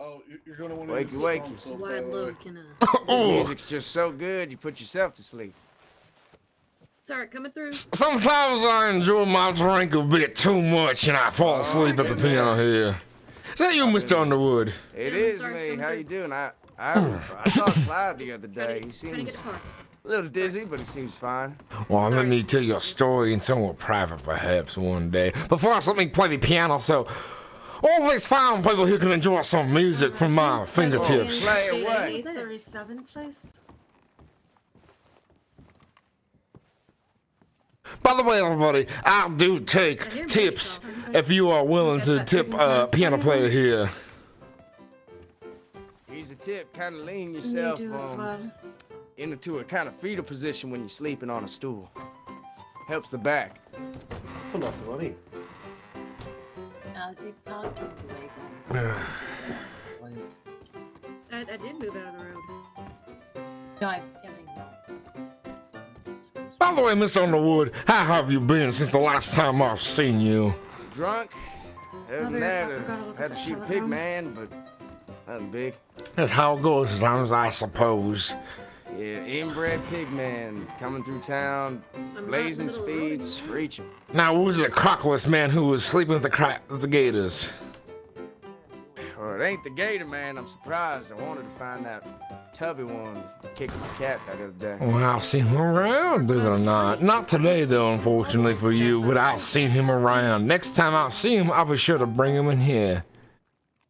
Oh, you're gonna want to Wakey, wakey. so Wide load can The music's just so good, you put yourself to sleep. Sorry, coming through. Sometimes I enjoy my drink a bit too much and I fall asleep at the piano here. Is that you, Mr. Underwood? It Yeah, is sorry, me. How coming you through. doing? I saw Clyde the other day. He Trying to seems get the car. a little dizzy, but he seems fine. Well, let me tell you a story and somewhat private perhaps one day. But first, let me play the piano so all these fine people here can enjoy some music from my fingertips. Play away. 837, please. By the way, everybody, I do take tips if you are willing to tip a piano player here. Here's a tip, kind of lean yourself You do as well. into a kind of fetal position when you're sleeping on a stool. Helps the back. That's enough money. I did move out of the road. No, I'm kidding. By the way, Mr. Underwood, how have you been since the last time I've seen you? Drunk. Other than that, I had to shoot a pig man, but nothing big. That's how it goes sometimes, I suppose. Yeah, inbred pig man coming through town, blazing speeds, screeching. Now, who's the crockless man who was sleeping with the gators? Well, it ain't the gator man. I'm surprised. I wanted to find that tubby one kicking the cat that other day. Well, I've seen him around, believe it or not. Not today, though, unfortunately for you, but I've seen him around. Next time I see him, I'll be sure to bring him in here.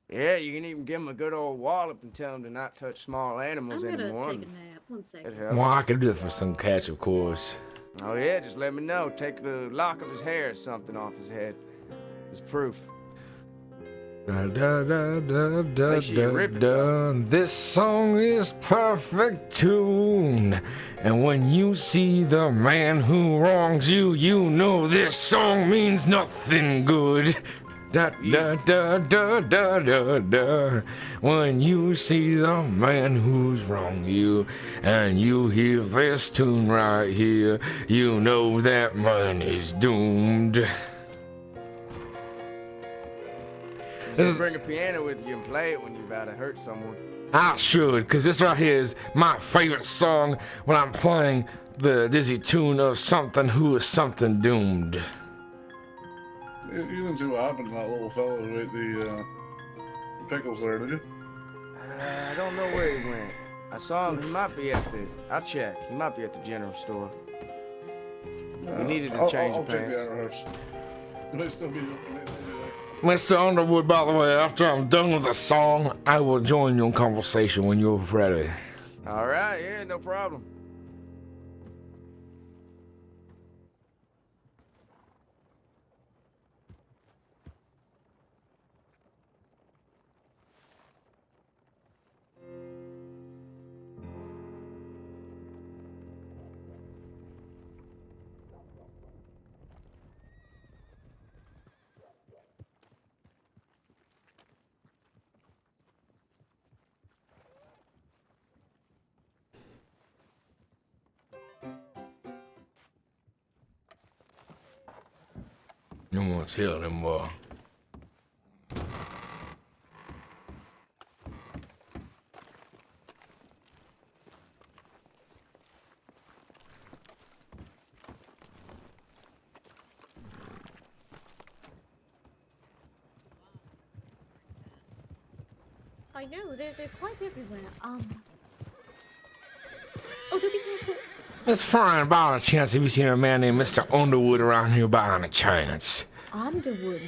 Yeah, you can even give him a good old wallop and tell him to not touch small animals I'm gonna anymore. take a nap. 1 second. It helps. Well, I can do that for some catch, of course. Oh yeah, just let me know. Take the lock of his hair or something off his head. As proof. Da, da, da, da, da, Make sure you rip it, da. This song is perfect tune. And when you see the man who wrongs you, you know this song means nothing good. Da da da da da da da. When you see the man who's wronged you, and you hear this tune right here, you know that man is doomed. Just bring a piano with you and play it when you're about to hurt someone. I should, because this right here is my favorite song when I'm playing the dizzy tune of something who is something doomed. You didn't see what happened to that little fellow who ate the pickles there, did you? I don't know where he went. I saw him. He might be at the. I'll check. He might be at the general store. He needed to change I'll the check pants. the house. It might still be open. It might still be there. Mr. Underwood, by the way, after I'm done with the song, I will join you in conversation when you're ready. All right. Yeah, no problem. No one's here anymore. I know, they're quite everywhere. Oh, don't be careful. It's fine, by a chance, have you seen a man named Mr. Underwood around here by any chance? Underwood?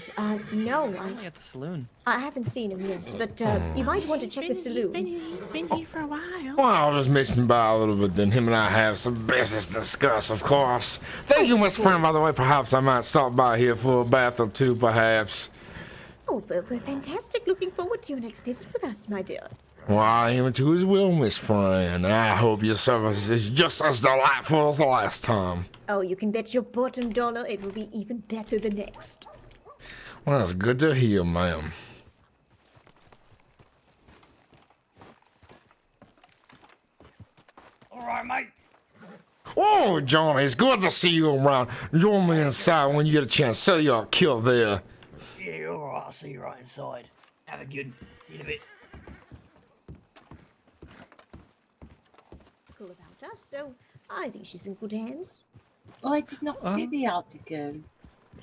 No, Only at the saloon. I haven't seen him, yes, but you might want to check the saloon. He's been here for a while. Well, I'll just mention by a little bit, then him and I have some business to discuss, of course. Thank you, Miss Friend, by the way. Perhaps I might stop by here for a bath or two, perhaps. Oh, we're fantastic. Looking forward to your next visit with us, my dear. Well, I am too as well, Miss Friend. I hope your service is just as delightful as the last time. Oh, you can bet your bottom dollar it will be even better the next. Well, that's good to hear, ma'am. All right, mate. Oh, Johnny, it's good to see you around. Join me inside when you get a chance. Sell your kill there. Yeah, all right. I'll see you right inside. Have a good. See you in a bit. article about us, so I think she's in good hands. Oh, I did not see the article.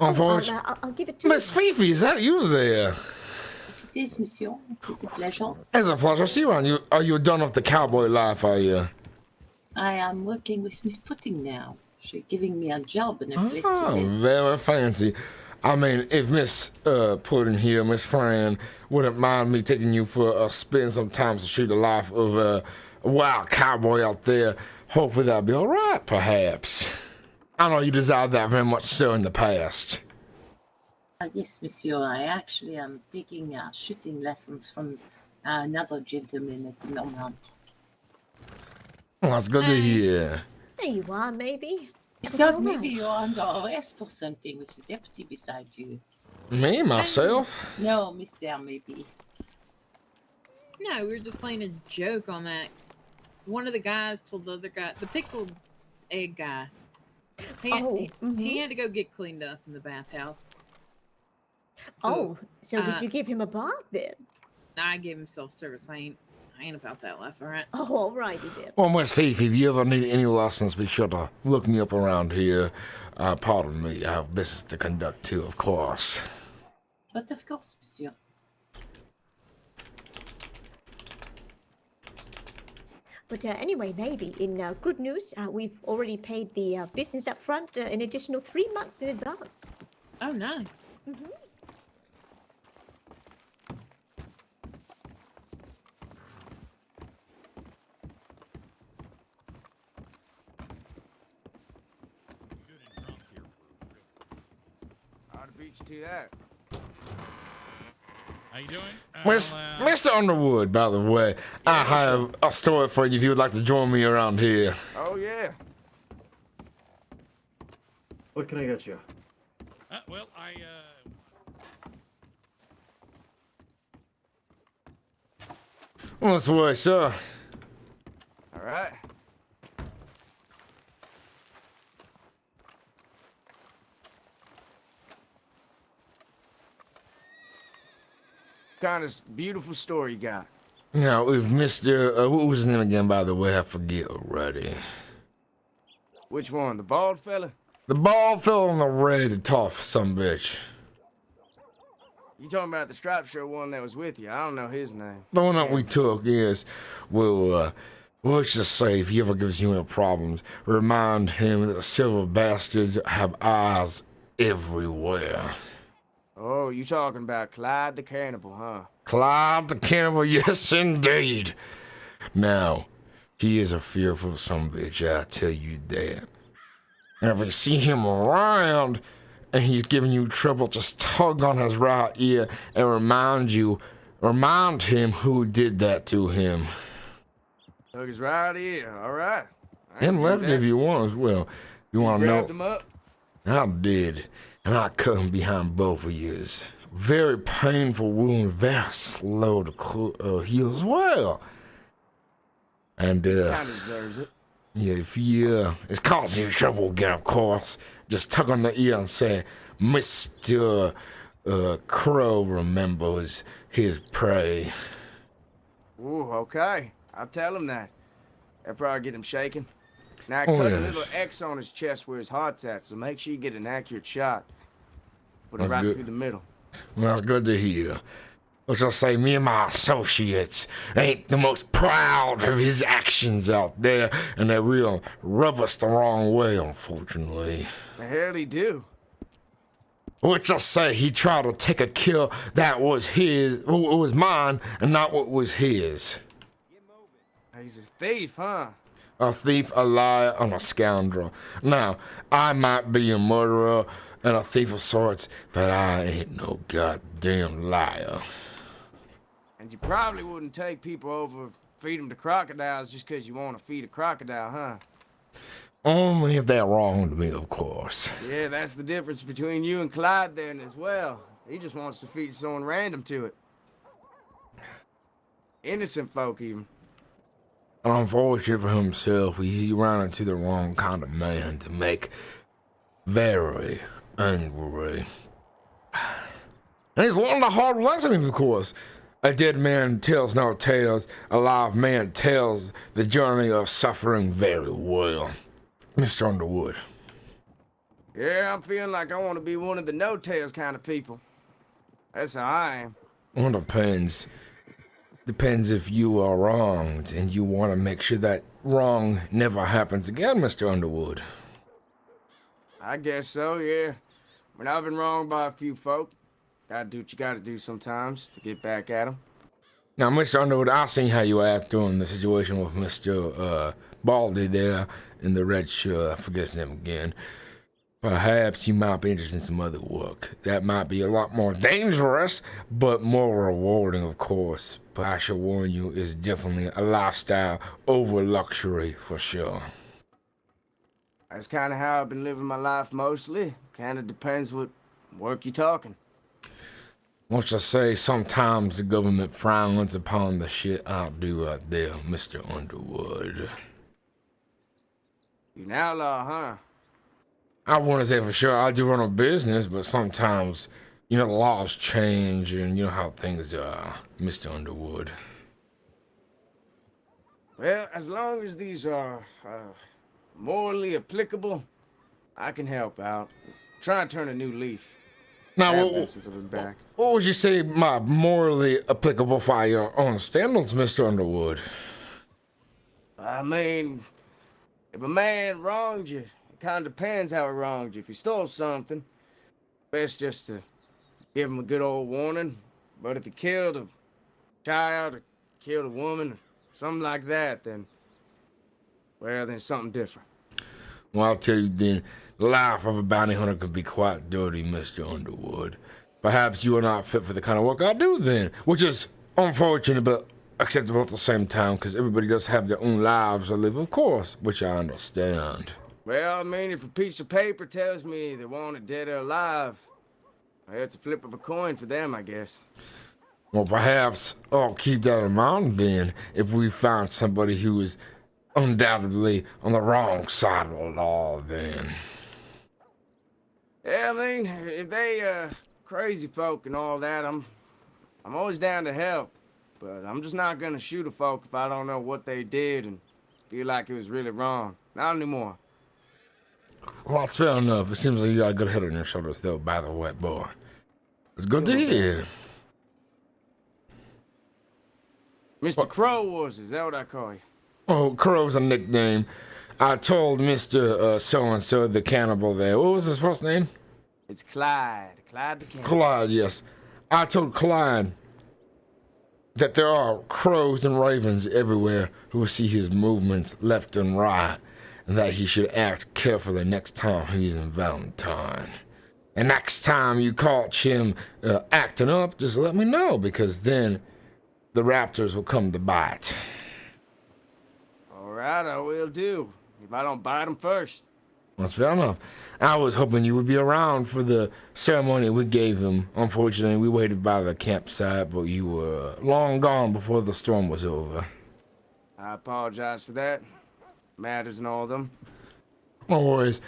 Unfortunately. I'll give it to you. Miss Fifi, is that you there? Yes, it is, monsieur. It is a pleasure. It's a pleasure to see you around. Are you done with the cowboy life, are you? I am working with Miss Pudding now. She's giving me a job and a place to Oh, live. very fancy. I mean, if Miss Pudding here, Miss Fran, wouldn't mind me taking you for a spin sometimes to shoot the life of a wild cowboy out there, hopefully that'll be all right, perhaps. I know you desired that very much so in the past. Yes, monsieur. I actually am taking shooting lessons from another gentleman at the moment. Well, that's good to hear. There you are, maybe. I It's thought all maybe right. you're under arrest or something with the deputy beside you. Me, myself? No, mister, maybe. No, we were just playing a joke on that. One of the guys told the other guy, the pickled egg guy, he had to go get cleaned up in the bathhouse. So So did you give him a bath then? I gave him self-service. I ain't about that life, all right? Oh, alrighty then. Well, Miss Fifi, if you ever need any lessons, be sure to look me up around here. Pardon me, I have business to conduct too, of course. But of course, monsieur. But anyway, maybe in good news, we've already paid the business up front an additional 3 months in advance. Oh, nice. I'd have beat you to that. How you doing? Mr. Underwood, by the way, I have a story for you if you would like to join me around here. Oh, yeah. What can I get you? Well, This way, sir. All right. Kind of beautiful story you got. Now, if Mr. What was his name again, by the way? I forget already. Which one? The bald fella? The bald fella on the red, the tough sumbitch. You talking about the striped shirt one that was with you? I don't know his name. The one that we took, yes. Well, let's just say if he ever gives you any problems, remind him that the silver bastards have eyes everywhere. Oh, you talking about Clyde the Cannibal, huh? Clyde the Cannibal, yes indeed. Now, he is a fearful sumbitch, I tell you that. And if you see him around and he's giving you trouble, just tug on his right ear and remind him who did that to him. Took his right ear, all right. And left if you want as well. You want to know? Grabbed him up? I did. And I cut him behind both of yours. Very painful wound, very slow to heal as well. And, Kind of deserves it. yeah, if it's causing you trouble again, of course, just tug on the ear and say, Mr. Crow remembers his prey. Ooh, okay. I'll tell him that. That'll probably get him shaking. Now, I Oh, cut a yes. little X on his chest where his heart's at, so make sure you get an accurate shot. Put it That's right good. through the middle. Well, that's good to hear. Let's just say me and my associates ain't the most proud of his actions out there, and they real rub us the wrong way, unfortunately. The hell he do? Let's just say he tried to take a kill that was mine, and not what was his. He's a thief, huh? A thief, a liar, and a scoundrel. Now, I might be a murderer and a thief of sorts, but I ain't no goddamn liar. And you probably wouldn't take people over, feed them to crocodiles just 'cause you want to feed a crocodile, huh? Only if they wronged me, of course. Yeah, that's the difference between you and Clyde then as well. He just wants to feed someone random to it. Innocent folk, even. And unfortunately for himself, he ran into the wrong kind of man to make very angry. And he's learned a hard lesson, of course. A dead man tells no tales. A live man tells the journey of suffering very well. Mr. Underwood. Yeah, I'm feeling like I want to be one of the no-tales kind of people. That's how I am. Well, depends. Depends if you are wronged and you want to make sure that wrong never happens again, Mr. Underwood. I guess so, yeah. I mean, I've been wronged by a few folk. Gotta do what you gotta do sometimes to get back at them. Now, Mr. Underwood, I seen how you act during the situation with Mr. Baldy there in the red shirt. I forget his name again. Perhaps you might be interested in some other work. That might be a lot more dangerous, but more rewarding, of course. But I should warn you, it's definitely a lifestyle over luxury for sure. That's kind of how I've been living my life mostly. Kind of depends what work you're talking. Let's just say sometimes the government frowns upon the shit I do out there, Mr. Underwood. You're an outlaw, huh? I want to say for sure I do run a business, but sometimes, you know, the laws change and you know how things are, Mr. Underwood. Well, as long as these are morally applicable, I can help out. Try and turn a new leaf. Now, Since I've been back. what would you say my morally applicable by your own standards, Mr. Underwood? I mean, if a man wronged you, it kind of depends how he wronged you. If he stole something, best just to give him a good old warning. But if he killed a child or killed a woman or something like that, then, well, then something different. Well, I'll tell you then, the life of a bounty hunter can be quite dirty, Mr. Underwood. Perhaps you are not fit for the kind of work I do then, which is unfortunate but acceptable at the same time, because everybody does have their own lives to live, of course, which I understand. Well, I mean, if a piece of paper tells me they want it dead or alive, well, it's a flip of a coin for them, I guess. Well, perhaps I'll keep that in mind then, if we find somebody who is undoubtedly on the wrong side of the law then. Yeah, I mean, if they, crazy folk and all that, I'm always down to help. But I'm just not gonna shoot a folk if I don't know what they did and feel like it was really wrong. Not anymore. Well, that's fair enough. It seems like you got a good head on your shoulders, though, by the way, boy. It's good to hear. Mr. Crow was, is that what I call you? Oh, Crow's a nickname. I told Mr. So-and-so, the cannibal there. What was his first name? It's Clyde. Clyde the Cannibal. Clyde, yes. I told Clyde that there are crows and ravens everywhere who see his movements left and right, and that he should act carefully next time he's in Valentine. And next time you catch him acting up, just let me know, because then the raptors will come to bite. All right, I will do. If I don't bite him first. That's fair enough. I was hoping you would be around for the ceremony we gave him. Unfortunately, we waited by the campsite, but you were long gone before the storm was over. I apologize for that. Matters and all of them. No worries.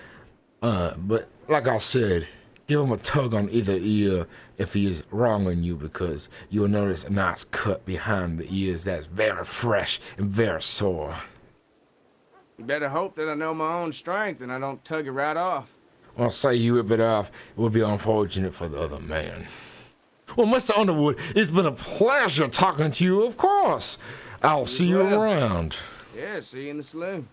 But like I said, give him a tug on either ear if he is wronging you, because you will notice a nice cut behind the ears that's very fresh and very sore. You better hope that I know my own strength and I don't tug it right off. Well, say you rip it off, it would be unfortunate for the other man. Well, Mr. Underwood, it's been a pleasure talking to you, of course. I'll see you around. Yeah, see you in the saloon.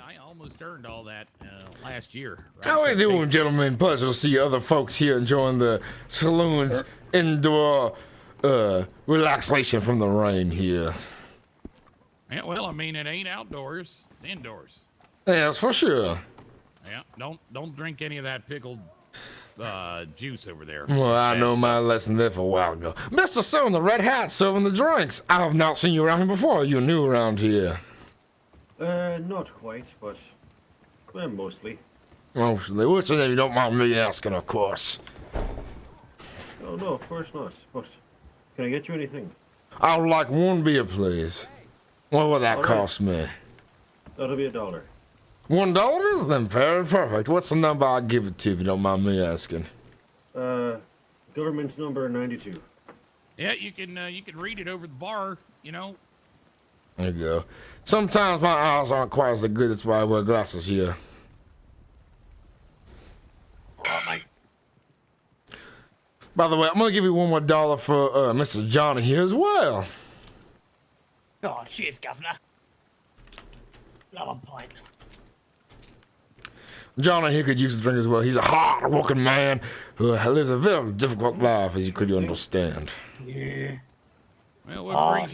I almost earned all that last year. Right? How are you doing, gentlemen? Pleasure to see other folks here enjoying the saloon's indoor relaxation from the rain here. Yeah, well, I mean, it ain't outdoors, it's indoors. Yes, for sure. Yeah, don't drink any of that pickled juice over there. Well, I know my lesson there for a while ago. Mr. So in the red hat serving the drinks. I have not seen you around here before. You're new around here. Not quite, but mostly. Mostly. What's your name? You don't mind me asking, of course. Oh, no, of course not. But can I get you anything? I would like one beer, please. What would that cost me? That'll be $1. $1 is then very perfect. What's the number I'll give it to if you don't mind me asking? Government number 92. Yeah, you can read it over the bar, you know. There you go. Sometimes my eyes aren't quite as good. That's why I wear glasses here. By the way, I'm gonna give you $1 more for Mr. Johnny here as well. Oh, cheers, Governor. Love a pint. Johnny here could use a drink as well. He's a hard-working man who lives a very difficult life, as you could understand. Yeah. Well, what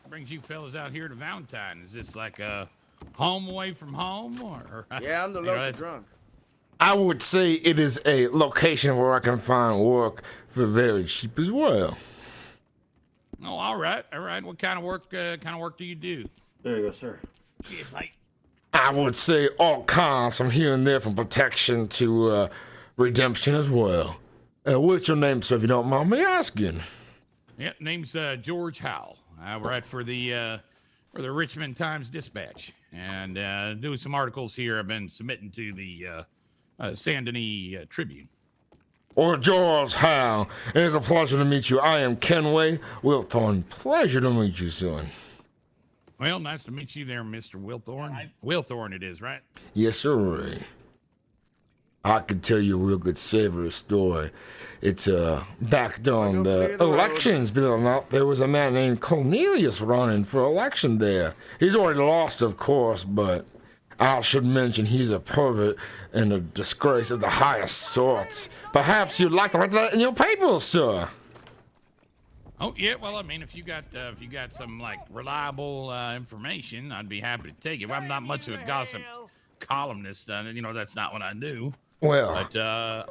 brings you fellas out here to Valentine? Is this like a home away from home, or? Yeah, I'm the local drunk. I would say it is a location where I can find work for very cheap as well. Oh, all right. What kind of work? Do you do? There you go, sir. Cheers, mate. I would say all kinds from here and there, from protection to redemption as well. What's your name, sir, if you don't mind me asking? Yeah, name's George Howell. I write for the Richmond Times-Dispatch, and doing some articles here I've been submitting to the Saint Denis Tribune. Well, George Howell, it is a pleasure to meet you. I am Kenway Wilthorne. Pleasure to meet you, son. Well, nice to meet you there, Mr. Wilthorne. Wilthorne it is, right? Yes, sir. I could tell you a real good savory story. It's back during the elections, believe it or not, there was a man named Cornelius running for election there. He's already lost, of course, but I should mention he's a pervert and a disgrace of the highest sorts. Perhaps you'd like to write that in your papers, sir. Oh yeah, well, I mean, if you got some like reliable information, I'd be happy to take it. Well, I'm not much of a gossip columnist, you know, that's not what I do. Well, but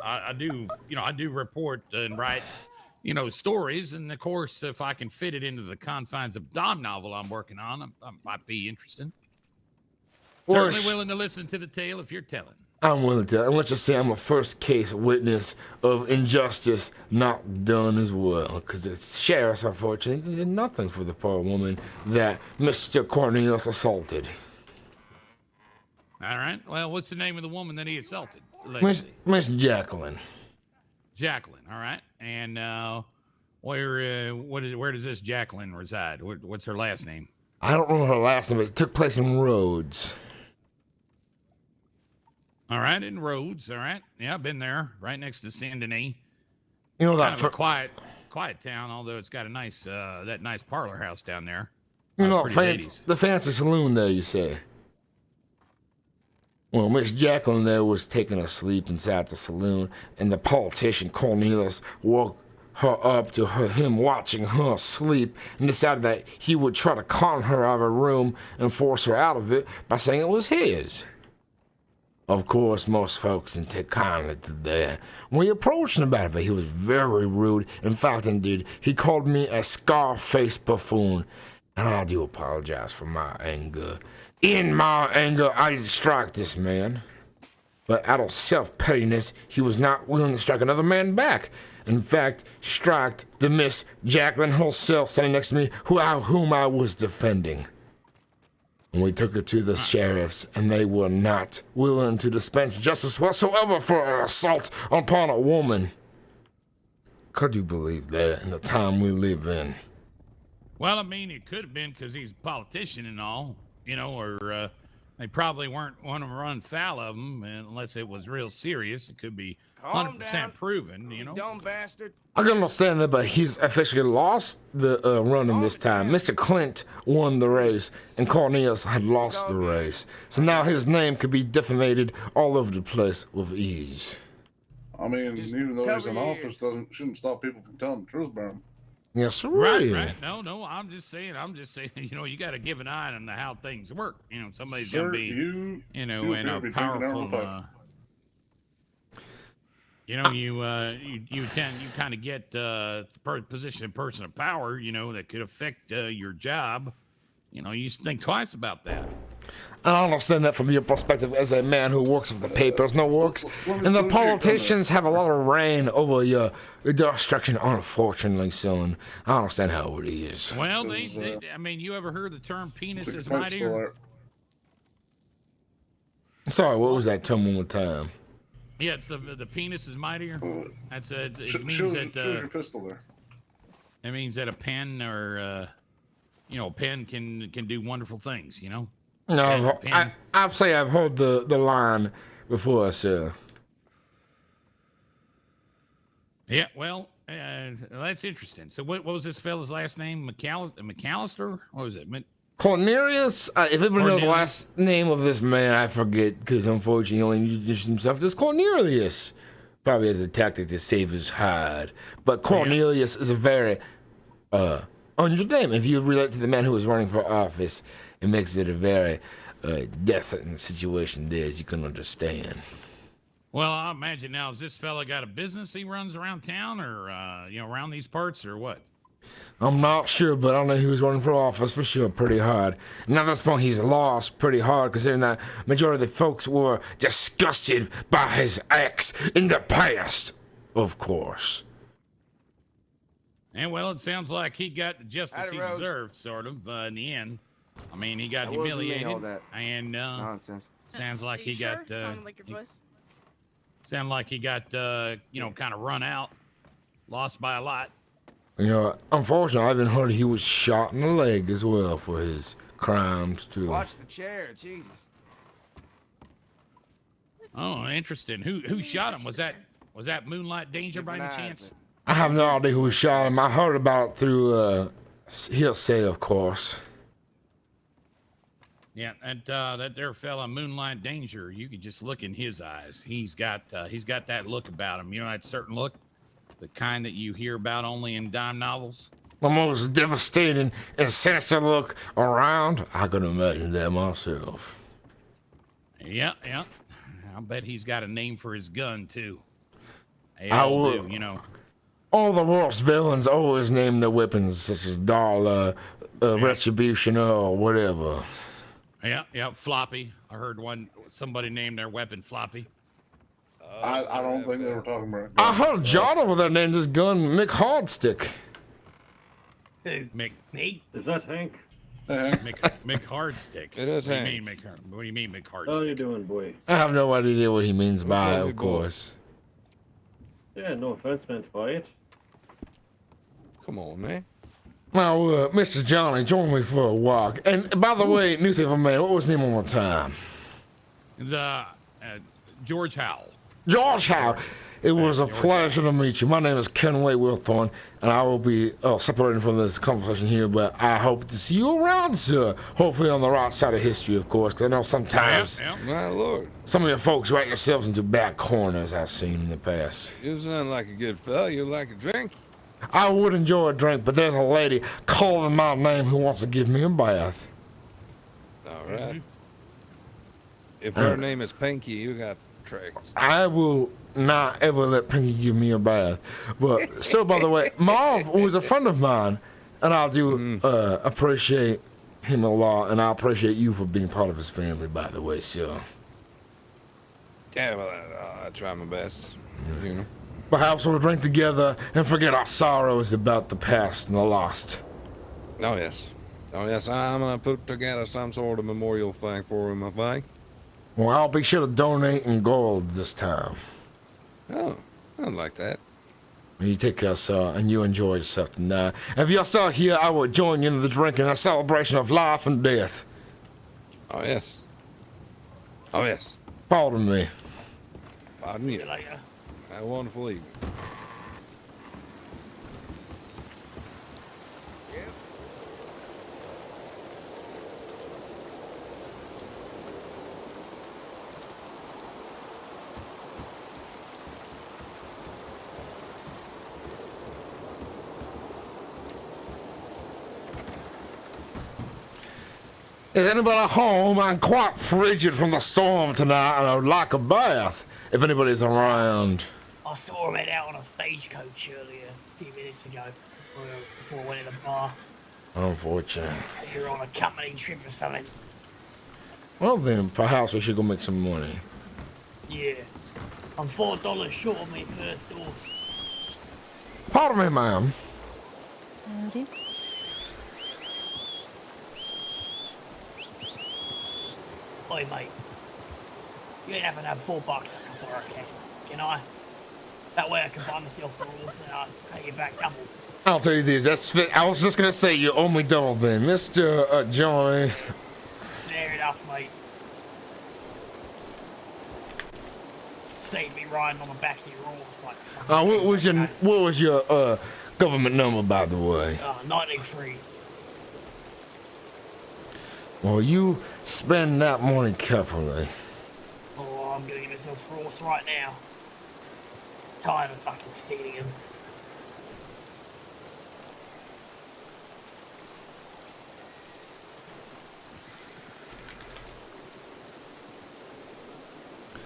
I do report and write, you know, stories, and of course, if I can fit it into the confines of Dom novel I'm working on, I might be interested. Certainly willing to listen to the tale if you're telling. I'm willing to. And let's just say I'm a first case witness of injustice not done as well. Because the sheriffs, unfortunately, did nothing for the poor woman that Mr. Cornelius assaulted. All right. Well, what's the name of the woman that he assaulted? Miss Jacqueline. Jacqueline. All right. And where does this Jacqueline reside? What's her last name? I don't know her last name, but it took place in Rhodes. All right, in Rhodes. All right, yeah, I've been there, right next to Saint Denis. You know that kind of a quiet town, although it's got a nice that nice parlor house down there. You know, the fancy saloon there, you say. Well, Miss Jacqueline there was taking a sleep inside the saloon, and the politician Cornelius woke her up to him watching her sleep, and decided that he would try to con her out of her room and force her out of it by saying it was his. Of course, most folks didn't take kindly to that. We approached him about it, but he was very rude. In fact, indeed, he called me a scar-faced buffoon, and I do apologize for my anger. In my anger, I did strike this man. But out of self-pettiness, he was not willing to strike another man back. In fact, striked the Miss Jacqueline herself standing next to me, whom I was defending. And we took her to the sheriffs, and they were not willing to dispense justice whatsoever for an assault upon a woman. Could you believe that in the time we live in? Well, I mean, it could have been because he's a politician and all, you know, or they probably weren't want to run foul of him unless it was real serious. It could be 100% proven, you know. Dumb bastard. I can understand that, but he's officially lost the running this time. Mr. Clint won the race, and Cornelius had lost the race. So now his name could be defamated all over the place with ease. I mean, even though he's in office, shouldn't stop people from telling the truth about him. Yes, sir. Right. No, I'm just saying, you know, you got to give an eye on how things work. You know, somebody's going to be, you know, in a powerful, you know, you kind of get position of person of power, you know, that could affect your job. You know, you think twice about that. I understand that from your perspective as a man who works for the papers, no works. And the politicians have a lot of reign over your destruction, unfortunately, son. I understand how it is. Well, I mean, you ever heard the term penis is mightier? Sorry, what was that? Tell me one more time. Yeah, it's the penis is mightier. That's it means Shows that your pistol there. it means that a pen or a pen can do wonderful things. You know. No, I'd say I've heard the line before, sir. Yeah, well, that's interesting. So what was this fella's last name? McAllister? What was it? Cornelius? If anybody knows the last name of this man, I forget, because unfortunately he only introduced himself as Cornelius. Probably as a tactic to save his hide. But Cornelius is a very unusual name. If you relate to the man who was running for office, it makes it a very death-threatening situation there, as you can understand. Well, I imagine now, has this fella got a business he runs around town or, around these parts or what? I'm not sure, but I know he was running for office for sure pretty hard. And at this point, he's lost pretty hard, considering that majority of the folks were disgusted by his acts in the past, of course. And, well, it sounds like he got the justice he deserved, sort of, in the end. I mean, he got humiliated, and nonsense. Sounds like he sure? got... Sounded like your voice. Sound like he got, kind of run out, lost by a lot. You know, unfortunately, I even heard he was shot in the leg as well for his crimes, too. Watch the chair, Jesus. Oh, interesting. Who shot him? Was that Moonlight Danger by any chance? I have no idea who shot him. I heard about it through hearsay, of course. Yeah, that there fella, Moonlight Danger, you could just look in his eyes. He's got that look about him. You know that certain look? The kind that you hear about only in dime novels? The most devastating and sinister look around. I can imagine that myself. Yeah. I'll bet he's got a name for his gun, too. They I all will. do, you know. All the worst villains always name their weapons, such as Retribution or whatever. Yeah, Floppy. I heard somebody named their weapon Floppy. I don't think they were talking about. I heard John over there named his gun Mick Hardstick. Who? Me? Is that Hank? Mick Hardstick. It is what Hank. What do you mean, Mick Hardstick? How you doing, boy? I have no idea what he means by it, of course. Yeah, no offense meant by it. Come on, man. Now, Mr. Johnny, join me for a walk. And by the way, newspaper man, what was his name one more time? It's George Howell. George Howell. It was a pleasure to meet you. My name is Kenway Wilthorne, and I will be separating from this conversation here, but I hope to see you around, sir. Hopefully on the right side of history, of course, because I know sometimes My lord. some of you folks write yourselves into back corners I've seen in the past. You sound like a good fella. You like a drink? I would enjoy a drink, but there's a lady calling my name who wants to give me a bath. All right. If her name is Pinky, you got tricks. I will not ever let Pinky give me a bath. But, so by the way, Marv was a friend of mine, and I do appreciate him a lot, and I appreciate you for being part of his family, by the way, sir. Yeah, well, I try my best, you know. Perhaps we'll drink together and forget our sorrows about the past and the lost. Oh, yes. I'm going to put together some sort of memorial thing for him, I think. Well, I'll be sure to donate in gold this time. Oh, I'd like that. You take care, sir, and you enjoy yourself tonight. And if you're still here, I will join you in the drinking, a celebration of life and death. Oh, yes. Pardon me. Pardon you. See you later. Have a wonderful evening. Is anybody home? I'm quite frigid from the storm tonight, and I would like a bath, if anybody's around. I saw him head out on a stagecoach earlier, a few minutes ago, before I went in the bar. Unfortunate. You're on a company trip or something. Well then, perhaps we should go make some money. Yeah. I'm $4 short of my first horse. Pardon me, ma'am. Howdy. Oi, mate. You ain't having to have $4 a couple, can I? That way I can buy myself a horse and I'll pay you back double. I'll tell you this. I was just gonna say you owe me double then, Mr. Johnny. Fair enough, mate. Seen me riding on the back of your horse like something. What was your government number, by the way? 93. Well, you spend that money carefully. Oh, I'm gonna get myself a horse right now. Tired of fucking stealing him.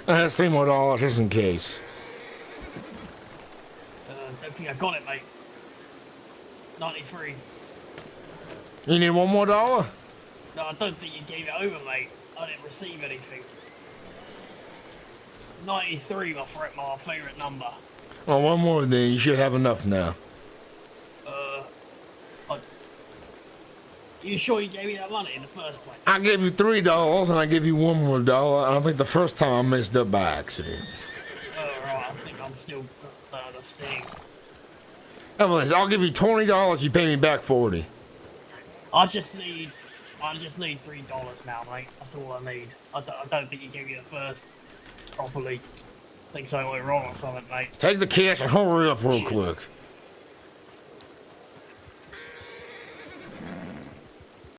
I have $3 more just in case. Don't think I got it, mate. 93. You need $1 more? No, I don't think you gave it over, mate. I didn't receive anything. 93, my favourite number. Oh, one more then. You should have enough now. You sure you gave me that money in the first place? I gave you $3 and I gave you $1 more. I don't think the first time I messed up by accident. Oh, right. I think I'm still understanding. Anyways, I'll give you $20. You pay me back $40. I just need $3 now, mate. That's all I need. I don't think you gave me the first properly. I think something went wrong or something, mate. Take the cash and hurry up real quick.